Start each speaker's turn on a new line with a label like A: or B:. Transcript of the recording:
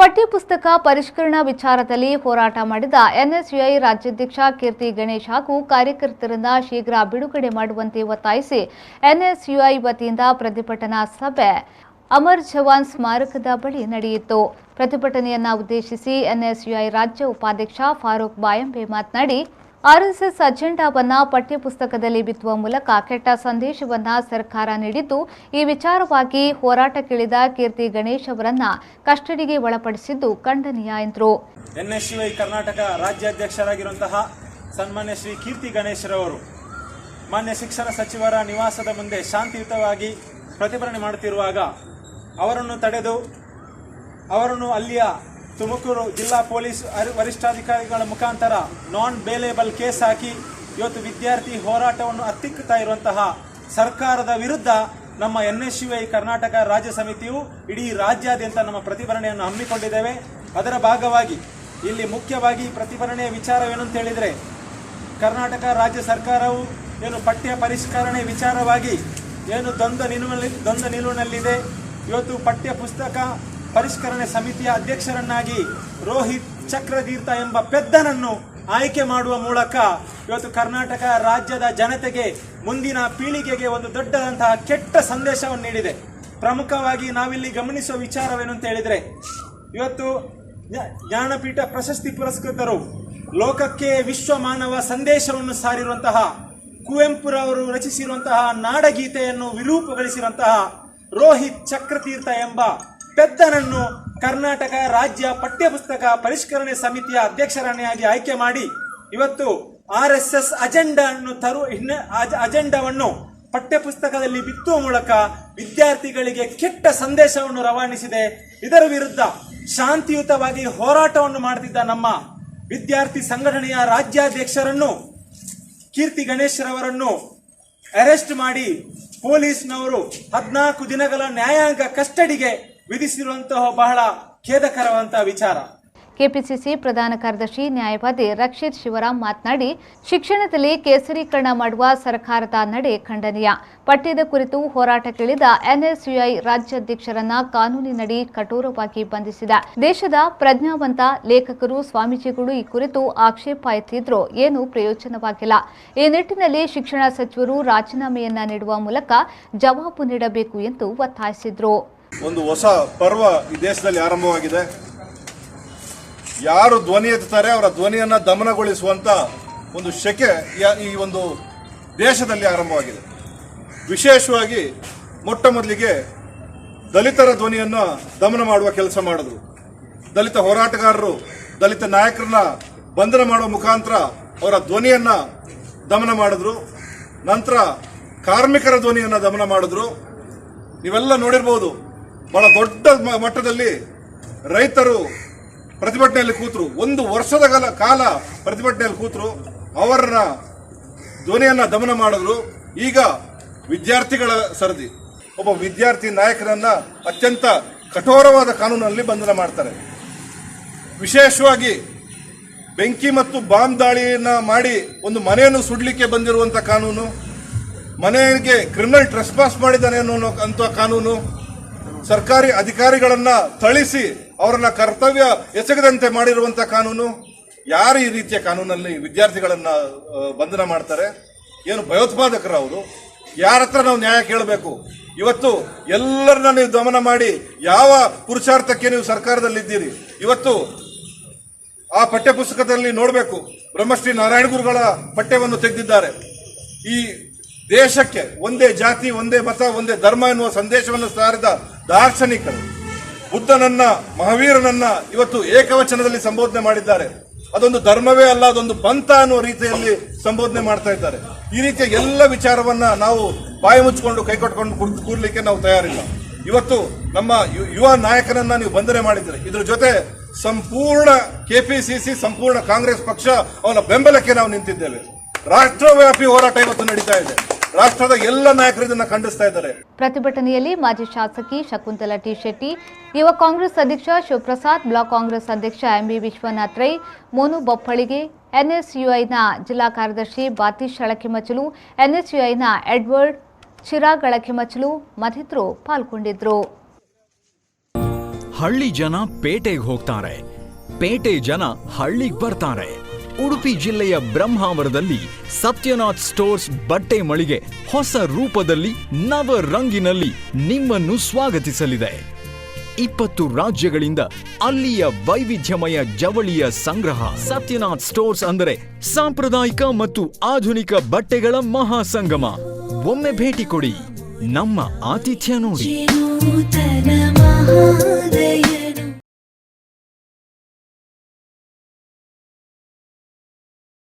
A: ಪಠ್ಯಪುಸ್ತಕ ಪರಿಷ್ಕರಣಾ ವಿಚಾರದಲ್ಲಿ ಹೋರಾಟ ಮಾಡಿದ ಎನ್ಎಸ್ಯುಐ ರಾಜ್ಯಾಧ್ಯಕ್ಷ ಕೀರ್ತಿ ಗಣೇಶ್ ಹಾಗೂ ಕಾರ್ಯಕರ್ತರನ್ನ ಶೀಘ್ರ ಬಿಡುಗಡೆ ಮಾಡುವಂತೆ ಒತ್ತಾಯಿಸಿ ಎನ್ಎಸ್ಯುಐ ವತಿಯಿಂದ ಪ್ರತಿಭಟನಾ ಸಭೆ ಅಮರ್ ಜವಾನ್ ಸ್ಮಾರಕದ ಬಳಿ ನಡೆಯಿತು. ಪ್ರತಿಭಟನೆಯನ್ನ ಉದ್ದೇಶಿಸಿ ಎನ್ಎಸ್ಯುಐ ರಾಜ್ಯ ಉಪಾಧ್ಯಕ್ಷ ಫಾರೂಕ್ ಬಾಯಂಬೆ ಮಾತನಾಡಿ, ಆರ್ಎಸ್ಎಸ್ ಅಜೆಂಡಾವನ್ನ ಪಠ್ಯಪುಸ್ತಕದಲ್ಲಿ ಬಿತ್ತುವ ಮೂಲಕ ಕೆಟ್ಟ ಸಂದೇಶವನ್ನ ಸರ್ಕಾರ ನೀಡಿದ್ದು, ಈ ವಿಚಾರವಾಗಿ ಹೋರಾಟಕ್ಕಿಳಿದ ಕೀರ್ತಿ ಗಣೇಶ್ ಅವರನ್ನ ಕಸ್ಟಡಿಗೆ ಒಳಪಡಿಸಿದ್ದು ಖಂಡನೀಯ ಎಂದರು.
B: ಎನ್ಎಸ್ಯುಐ ಕರ್ನಾಟಕ ರಾಜ್ಯಾಧ್ಯಕ್ಷರಾಗಿರುವಂತಹ ಸನ್ಮಾನ್ಯ ಶ್ರೀ ಕೀರ್ತಿ ಗಣೇಶ್ ರವರು ಮಾನ್ಯ ಶಿಕ್ಷಣ ಸಚಿವರ ನಿವಾಸದ ಮುಂದೆ ಶಾಂತಿಯುತವಾಗಿ ಪ್ರತಿಭಟನೆ ಮಾಡುತ್ತಿರುವಾಗ ಅವರನ್ನು ತಡೆದು ಅವರನ್ನು ಅಲ್ಲಿಯ ತುಮಕೂರು ಜಿಲ್ಲಾ ಪೊಲೀಸ್ ವರಿಷ್ಠಾಧಿಕಾರಿಗಳ ಮುಖಾಂತರ ನಾನ್ ಬೇಲೇಬಲ್ ಕೇಸ್ ಹಾಕಿ ಇವತ್ತು ವಿದ್ಯಾರ್ಥಿ ಹೋರಾಟವನ್ನು ಹತ್ತಿಕ್ಕುತ್ತಾ ಇರುವಂತಹ ಸರ್ಕಾರದ ವಿರುದ್ಧ ನಮ್ಮ ಎನ್ಎಸ್ಯುಐ ಕರ್ನಾಟಕ ರಾಜ್ಯ ಸಮಿತಿಯು ಇಡೀ ರಾಜ್ಯಾದ್ಯಂತ ನಮ್ಮ ಪ್ರತಿಭಟನೆಯನ್ನು ಹಮ್ಮಿಕೊಂಡಿದ್ದೇವೆ. ಅದರ ಭಾಗವಾಗಿ ಇಲ್ಲಿ ಮುಖ್ಯವಾಗಿ ಪ್ರತಿಭಟನೆಯ ವಿಚಾರವೇನು ಅಂತ ಹೇಳಿದರೆ, ಕರ್ನಾಟಕ ರಾಜ್ಯ ಸರ್ಕಾರವು ಏನು ಪಠ್ಯ ಪರಿಷ್ಕರಣೆ ವಿಚಾರವಾಗಿ ಏನು ದ್ವಂದ್ವ ನಿಲುವಿನಲ್ಲಿದೆ. ಇವತ್ತು ಪಠ್ಯ ಪುಸ್ತಕ ಪರಿಷ್ಕರಣೆ ಸಮಿತಿಯ ಅಧ್ಯಕ್ಷರನ್ನಾಗಿ ರೋಹಿತ್ ಚಕ್ರತೀರ್ಥ ಎಂಬ ಪೆದ್ದನನ್ನು ಆಯ್ಕೆ ಮಾಡುವ ಮೂಲಕ ಇವತ್ತು ಕರ್ನಾಟಕ ರಾಜ್ಯದ ಜನತೆಗೆ, ಮುಂದಿನ ಪೀಳಿಗೆಗೆ ಒಂದು ದೊಡ್ಡದಂತಹ ಕೆಟ್ಟ ಸಂದೇಶವನ್ನು ನೀಡಿದೆ. ಪ್ರಮುಖವಾಗಿ ನಾವಿಲ್ಲಿ ಗಮನಿಸುವ ವಿಚಾರವೇನು ಅಂತ ಹೇಳಿದರೆ, ಇವತ್ತು ಜ್ಞಾನಪೀಠ ಪ್ರಶಸ್ತಿ ಪುರಸ್ಕೃತರು ಲೋಕಕ್ಕೆ ವಿಶ್ವ ಮಾನವ ಸಂದೇಶವನ್ನು ಸಾರಿರುವಂತಹ ಕುವೆಂಪುರವರು ರಚಿಸಿರುವಂತಹ ನಾಡಗೀತೆಯನ್ನು ವಿರೂಪಗೊಳಿಸಿರುವಂತಹ ರೋಹಿತ್ ಚಕ್ರತೀರ್ಥ ಎಂಬ ಪೆದ್ದನನ್ನು ಕರ್ನಾಟಕ ರಾಜ್ಯ ಪಠ್ಯಪುಸ್ತಕ ಪರಿಷ್ಕರಣೆ ಸಮಿತಿಯ ಅಧ್ಯಕ್ಷರನ್ನಾಗಿ ಆಯ್ಕೆ ಮಾಡಿ ಇವತ್ತು ಆರ್ಎಸ್ಎಸ್ ಅಜೆಂಡಾವನ್ನು ಪಠ್ಯಪುಸ್ತಕದಲ್ಲಿ ಬಿತ್ತುವ ಮೂಲಕ ವಿದ್ಯಾರ್ಥಿಗಳಿಗೆ ಕೆಟ್ಟ ಸಂದೇಶವನ್ನು ರವಾನಿಸಿದೆ. ಇದರ ವಿರುದ್ಧ ಶಾಂತಿಯುತವಾಗಿ ಹೋರಾಟವನ್ನು ಮಾಡುತ್ತಿದ್ದ ನಮ್ಮ ವಿದ್ಯಾರ್ಥಿ ಸಂಘಟನೆಯ ರಾಜ್ಯಾಧ್ಯಕ್ಷರನ್ನು ಕೀರ್ತಿ ಗಣೇಶ್ ರವರನ್ನು ಅರೆಸ್ಟ್ ಮಾಡಿ ಪೊಲೀಸ್ನವರು 14 ದಿನಗಳ ನ್ಯಾಯಾಂಗ ಕಸ್ಟಡಿಗೆ ವಿಧಿಸಿರುವಂತಹ ಬಹಳ ಖೇದಕರವಂತಹ ವಿಚಾರ.
A: ಕೆಪಿಸಿಸಿ ಪ್ರಧಾನ ಕಾರ್ಯದರ್ಶಿ ನ್ಯಾಯವಾದಿ ರಕ್ಷಿತ್ ಶಿವರಾಮ್ ಮಾತನಾಡಿ, ಶಿಕ್ಷಣದಲ್ಲಿ ಕೇಸರೀಕರಣ ಮಾಡುವ ಸರ್ಕಾರದ ನಡೆ ಖಂಡನೀಯ. ಪಠ್ಯದ ಕುರಿತು ಹೋರಾಟಕ್ಕಿಳಿದ ಎನ್ಎಸ್ಯುಐ ರಾಜ್ಯಾಧ್ಯಕ್ಷರನ್ನ ಕಾನೂನಿನಡಿ ಕಠೋರವಾಗಿ ಬಂಧಿಸಿದ ದೇಶದ ಪ್ರಜ್ಞಾವಂತ ಲೇಖಕರು, ಸ್ವಾಮೀಜಿಗಳು ಈ ಕುರಿತು ಆಕ್ಷೇಪ ಎತ್ತಿದ್ರೂ ಏನೂ ಪ್ರಯೋಜನವಾಗಿಲ್ಲ. ಈ ನಿಟ್ಟಿನಲ್ಲಿ ಶಿಕ್ಷಣ ಸಚಿವರು ರಾಜೀನಾಮೆಯನ್ನ ನೀಡುವ ಮೂಲಕ ಜವಾಬು ನೀಡಬೇಕು ಎಂದು ಒತ್ತಾಯಿಸಿದರು.
C: ಒಂದು ಹೊಸ ಪರ್ವ ಈ ದೇಶದಲ್ಲಿ ಆರಂಭವಾಗಿದೆ. ಯಾರು ಧ್ವನಿ ಎತ್ತುತ್ತಾರೆ ಅವರ ಧ್ವನಿಯನ್ನ ದಮನಗೊಳಿಸುವಂತ ಒಂದು ಶಕೆ ಈ ಒಂದು ದೇಶದಲ್ಲಿ ಆರಂಭವಾಗಿದೆ. ವಿಶೇಷವಾಗಿ ಮೊಟ್ಟ ಮೊದಲಿಗೆ ದಲಿತರ ಧ್ವನಿಯನ್ನ ದಮನ ಮಾಡುವ ಕೆಲಸ ಮಾಡಿದ್ರು. ದಲಿತ ಹೋರಾಟಗಾರರು, ದಲಿತ ನಾಯಕರನ್ನ ಬಂಧನ ಮಾಡುವ ಮುಖಾಂತರ ಅವರ ಧ್ವನಿಯನ್ನ ದಮನ ಮಾಡಿದ್ರು. ನಂತರ ಕಾರ್ಮಿಕರ ಧ್ವನಿಯನ್ನ ದಮನ ಮಾಡಿದ್ರು. ನೀವೆಲ್ಲ ನೋಡಿರ್ಬೋದು, ಬಹಳ ದೊಡ್ಡ ಮಟ್ಟದಲ್ಲಿ ರೈತರು ಪ್ರತಿಭಟನೆಯಲ್ಲಿ ಕೂತರು. 1 ವರ್ಷದ ಕಾಲ ಪ್ರತಿಭಟನೆಯಲ್ಲಿ ಕೂತರು. ಅವರ ಧ್ವನಿಯನ್ನ ದಮನ ಮಾಡಿದ್ರು. ಈಗ ವಿದ್ಯಾರ್ಥಿಗಳ ಸರದಿ. ಒಬ್ಬ ವಿದ್ಯಾರ್ಥಿ ನಾಯಕರನ್ನ ಅತ್ಯಂತ ಕಠೋರವಾದ ಕಾನೂನಲ್ಲಿ ಬಂಧನ ಮಾಡ್ತಾರೆ. ವಿಶೇಷವಾಗಿ ಬೆಂಕಿ ಮತ್ತು ಬಾಂಬ್ ದಾಳಿಯನ್ನ ಮಾಡಿ ಒಂದು ಮನೆಯನ್ನು ಸುಡ್ಲಿಕ್ಕೆ ಬಂದಿರುವಂತ ಕಾನೂನು, ಮನೆಗೆ ಕ್ರಿಮಿನಲ್ ಟ್ರೆಸ್ಪಾಸ್ ಮಾಡಿದ್ದಾನೆ ಅನ್ನುವಂತ ಕಾನೂನು, ಸರ್ಕಾರಿ ಅಧಿಕಾರಿಗಳನ್ನ ಥಳಿಸಿ ಅವರನ್ನ ಕರ್ತವ್ಯ ಎಸಗದಂತೆ ಮಾಡಿರುವಂತಹ ಕಾನೂನು. ಯಾರು ಈ ರೀತಿಯ ಕಾನೂನಲ್ಲಿ ವಿದ್ಯಾರ್ಥಿಗಳನ್ನ ಬಂಧನ ಮಾಡ್ತಾರೆ? ಏನು ಭಯೋತ್ಪಾದಕರ ಅವರು? ಯಾರ ಹತ್ರ ನಾವು ನ್ಯಾಯ ಕೇಳಬೇಕು? ಇವತ್ತು ಎಲ್ಲರನ್ನ ನೀವು ದಮನ ಮಾಡಿ ಯಾವ ಪುರುಷಾರ್ಥಕ್ಕೆ ನೀವು ಸರ್ಕಾರದಲ್ಲಿದ್ದೀರಿ? ಇವತ್ತು ಆ ಪಠ್ಯಪುಸ್ತಕದಲ್ಲಿ ನೋಡಬೇಕು, ಬ್ರಹ್ಮಶ್ರೀ ನಾರಾಯಣ ಗುರುಗಳ ಪಠ್ಯವನ್ನು ತೆಗೆದಿದ್ದಾರೆ. ಈ ದೇಶಕ್ಕೆ ಒಂದೇ ಜಾತಿ, ಒಂದೇ ಮತ, ಒಂದೇ ಧರ್ಮ ಎನ್ನುವ ಸಂದೇಶವನ್ನು ಸಾರಿದ ದಾರ್ಶನಿಕರು ಬುದ್ಧನನ್ನ, ಮಹಾವೀರನನ್ನ ಇವತ್ತು ಏಕವಚನದಲ್ಲಿ ಸಂಬೋಧನೆ ಮಾಡಿದ್ದಾರೆ. ಅದೊಂದು ಧರ್ಮವೇ ಅಲ್ಲ, ಅದೊಂದು ಪಂಥ ಅನ್ನುವ ರೀತಿಯಲ್ಲಿ ಸಂಬೋಧನೆ ಮಾಡ್ತಾ ಇದ್ದಾರೆ. ಈ ರೀತಿಯ ಎಲ್ಲ ವಿಚಾರವನ್ನ ನಾವು ಬಾಯಿ ಮುಚ್ಚಿಕೊಂಡು ಕೈಕೊಟ್ಕೊಂಡು ಕೂರ್ಲಿಕ್ಕೆ ನಾವು ತಯಾರಿಲ್ಲ. ಇವತ್ತು ನಮ್ಮ ಯುವ ನಾಯಕನನ್ನ ನೀವು ಬಂಧನ ಮಾಡಿದ್ರೆ, ಇದ್ರ ಜೊತೆ ಸಂಪೂರ್ಣ ಕೆಪಿಸಿಸಿ, ಸಂಪೂರ್ಣ ಕಾಂಗ್ರೆಸ್ ಪಕ್ಷ ಅವನ ಬೆಂಬಲಕ್ಕೆ ನಾವು ನಿಂತಿದ್ದೇವೆ. ರಾಷ್ಟ್ರವ್ಯಾಪಿ ಹೋರಾಟ ಇವತ್ತು ನಡೀತಾ ಇದೆ. ರಾಷ್ಟ್ರದ ಎಲ್ಲ ನಾಯಕರು ಇದನ್ನು ಖಂಡಿಸ್ತಾ ಇದ್ದಾರೆ.
A: ಪ್ರತಿಭಟನೆಯಲ್ಲಿ ಮಾಜಿ ಶಾಸಕಿ ಶಕುಂತಲಾ ಟಿ ಶೆಟ್ಟಿ, ಯುವ ಕಾಂಗ್ರೆಸ್ ಅಧ್ಯಕ್ಷ ಶಿವಪ್ರಸಾದ್, ಬ್ಲಾಕ್ ಕಾಂಗ್ರೆಸ್ ಅಧ್ಯಕ್ಷ ಎಂಬಿ ವಿಶ್ವನಾಥ್ ರೈ, ಮೋನು ಬಪ್ಪಳಿಗೆ, ಎನ್ಎಸ್ಯುಐನ ಜಿಲ್ಲಾ ಕಾರ್ಯದರ್ಶಿ ಬಾತೀಶ್ ಅಳಕಿಮಚಲು, ಎನ್ಎಸ್ಯುಐನ ಎಡ್ವರ್ಡ್ ಚಿರಾಗ್ ಅಳಕಿಮಚಲು ಮತ್ತಿತರರು ಪಾಲ್ಗೊಂಡಿದ್ದರು.
D: ಹಳ್ಳಿ ಜನ ಪೇಟೆಗೆ ಹೋಗ್ತಾರೆ, ಪೇಟೆ ಜನ ಹಳ್ಳಿಗೆ ಬರ್ತಾರೆ. ಉಡುಪಿ ಜಿಲ್ಲೆಯ ಬ್ರಹ್ಮಾವರದಲ್ಲಿ ಸತ್ಯನಾಥ್ ಸ್ಟೋರ್ಸ್ ಬಟ್ಟೆ ಮಳಿಗೆ ಹೊಸ ರೂಪದಲ್ಲಿ ನವ ರಂಗಿನಲ್ಲಿ ನಿಮ್ಮನ್ನು ಸ್ವಾಗತಿಸಲಿದೆ. 20 ರಾಜ್ಯಗಳಿಂದ ಅಲ್ಲಿಯ ವೈವಿಧ್ಯಮಯ ಜವಳಿಯ ಸಂಗ್ರಹ. ಸತ್ಯನಾಥ್ ಸ್ಟೋರ್ಸ್ ಅಂದರೆ ಸಾಂಪ್ರದಾಯಿಕ ಮತ್ತು ಆಧುನಿಕ ಬಟ್ಟೆಗಳ ಮಹಾಸಂಗಮ. ಒಮ್ಮೆ ಭೇಟಿ ಕೊಡಿ, ನಮ್ಮ ಆತಿಥ್ಯ ನೋಡಿ.